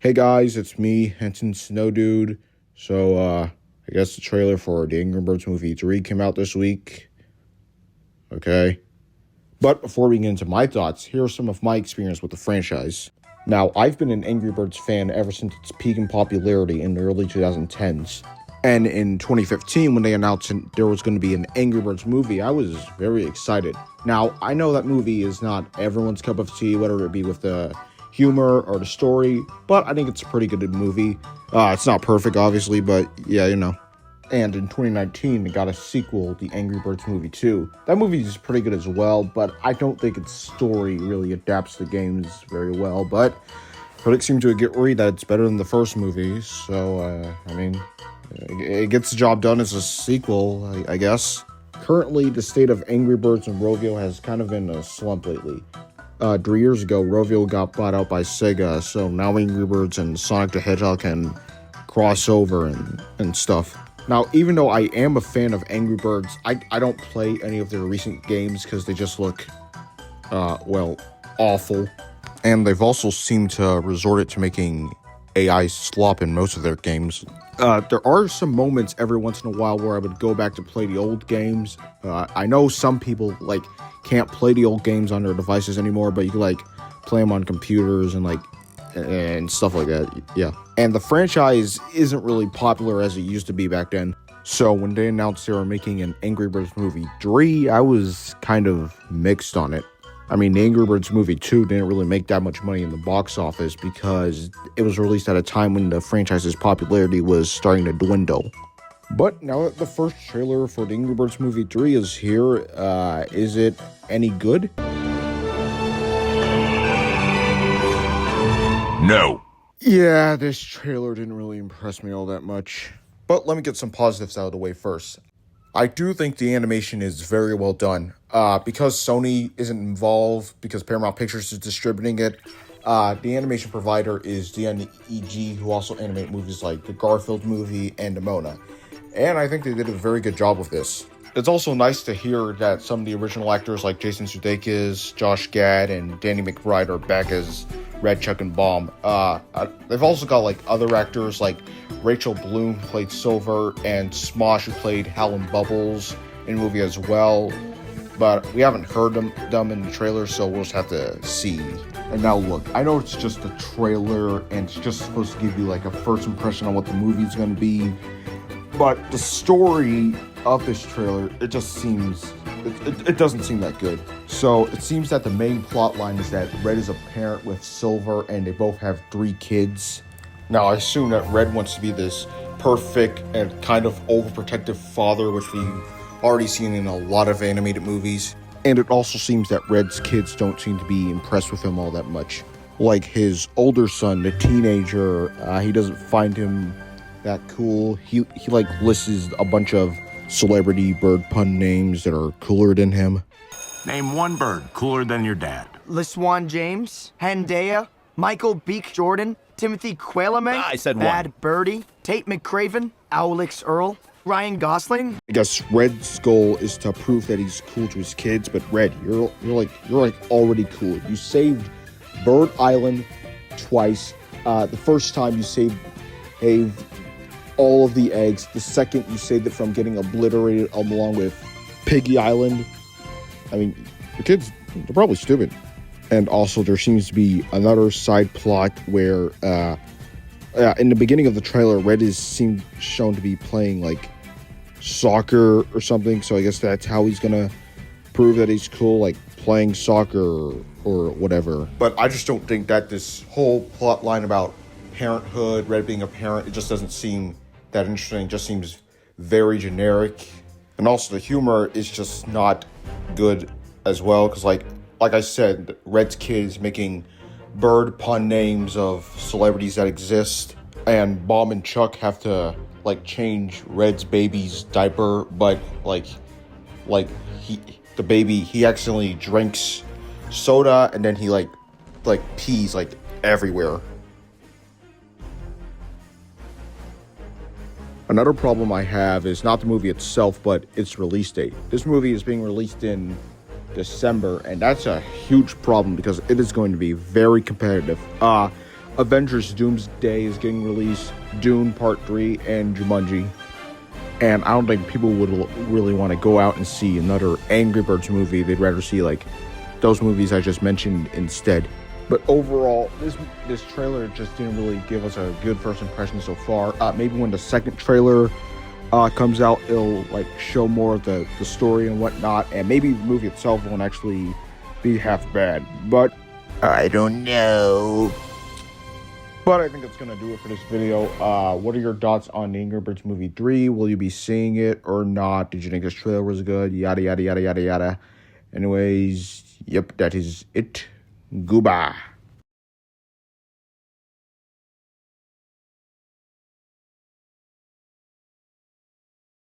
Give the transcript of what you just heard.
Hey guys, it's me, Henson Snow Dude. I guess the trailer for the Angry Birds movie 3 came out this week. Okay. But before we get into my thoughts, here are some of my experience with the franchise. Now, I've been an Angry Birds fan ever since its peak in popularity in the early 2010s. And in 2015, when they announced there was going to be an Angry Birds movie, I was very excited. Now, I know that movie is not everyone's cup of tea, whether it be with the humor or the story, but I think it's a pretty good movie. It's not perfect, obviously, but yeah, And in 2019, it got a sequel, The Angry Birds Movie 2. That movie is pretty good as well, but I don't think its story really adapts the games very well. But critics seem to agree that it's better than the first movie, so, it gets the job done as a sequel, I guess. Currently, the state of Angry Birds and Rovio has kind of been a slump lately. 3 years ago, Rovio got bought out by Sega, so now Angry Birds and Sonic the Hedgehog can cross over and stuff. Now, even though I am a fan of Angry Birds, I don't play any of their recent games because they just look, awful. And they've also seemed to resort it to making AI slop in most of their games. There are some moments every once in a while where I would go back to play the old games. I know some people, can't play the old games on their devices anymore, but you can, play them on computers and stuff like that, yeah. And the franchise isn't really popular as it used to be back then. So when they announced they were making an Angry Birds movie 3, I was kind of mixed on it. I mean, the Angry Birds movie 2 didn't really make that much money in the box office because it was released at a time when the franchise's popularity was starting to dwindle. But now that the first trailer for the Angry Birds movie 3 is here, is it any good? No. Yeah, this trailer didn't really impress me all that much. But let me get some positives out of the way first. I do think the animation is very well done. Because Sony isn't involved, because Paramount Pictures is distributing it, the animation provider is DNEG, who also animate movies like the Garfield movie and Demona. And I think they did a very good job with this. It's also nice to hear that some of the original actors like Jason Sudeikis, Josh Gad, and Danny McBride are back as Red, Chuck, and Bomb. They've also got other actors like Rachel Bloom, who played Silver, and Smosh, who played Hal and Bubbles in the movie as well. But we haven't heard them in the trailer, so we'll just have to see. And now look, I know it's just a trailer, and it's just supposed to give you a first impression on what the movie's going to be. But the story of this trailer, it just seems, it doesn't seem that good. So it seems that the main plot line is that Red is a parent with Silver, and they both have 3 kids. Now, I assume that Red wants to be this perfect and kind of overprotective father, which we've already seen in a lot of animated movies. And it also seems that Red's kids don't seem to be impressed with him all that much. Like his older son, the teenager, he doesn't find him that cool. He lists a bunch of celebrity bird pun names that are cooler than him. Name one bird cooler than your dad. LeSwan James, Hendaya, Michael Beek Jordan, Timothy Qualamay, I said Bad one. Birdie, Tate McCraven, Owlix Earl, Ryan Gosling. I guess Red's goal is to prove that he's cool to his kids, but Red, you're already cool. You saved Bird Island twice. The first time you saved all of the eggs. The second, you saved it from getting obliterated along with Piggy Island. I mean, the kids, they're probably stupid. And also, there seems to be another side plot where, in the beginning of the trailer, Red seemed shown to be playing, soccer or something. So I guess that's how he's gonna prove that he's cool, playing soccer or whatever. But I just don't think that this whole plot line about parenthood, Red being a parent, it just doesn't seem that interesting. It just seems very generic. And also the humor is just not good as well, because like I said, Red's kid is making bird pun names of celebrities that exist, and Bomb and Chuck have to change Red's baby's diaper, but the baby accidentally drinks soda and then he pees everywhere. Another problem I have is not the movie itself, but its release date. This movie is being released in December, and that's a huge problem because it is going to be very competitive. Avengers Doomsday is getting released, Dune Part 3, and Jumanji. And I don't think people would really want to go out and see another Angry Birds movie. They'd rather see, like, those movies I just mentioned instead. But overall, this trailer just didn't really give us a good first impression so far. Maybe when the second trailer comes out, it'll, like, show more of the story and whatnot. And maybe the movie itself won't actually be half bad. But I don't know. But I think that's going to do it for this video. What are your thoughts on the Angry Birds Movie 3? Will you be seeing it or not? Did you think this trailer was good? Yada, yada, yada, yada, yada. Anyways, yep, that is it. Goodbye.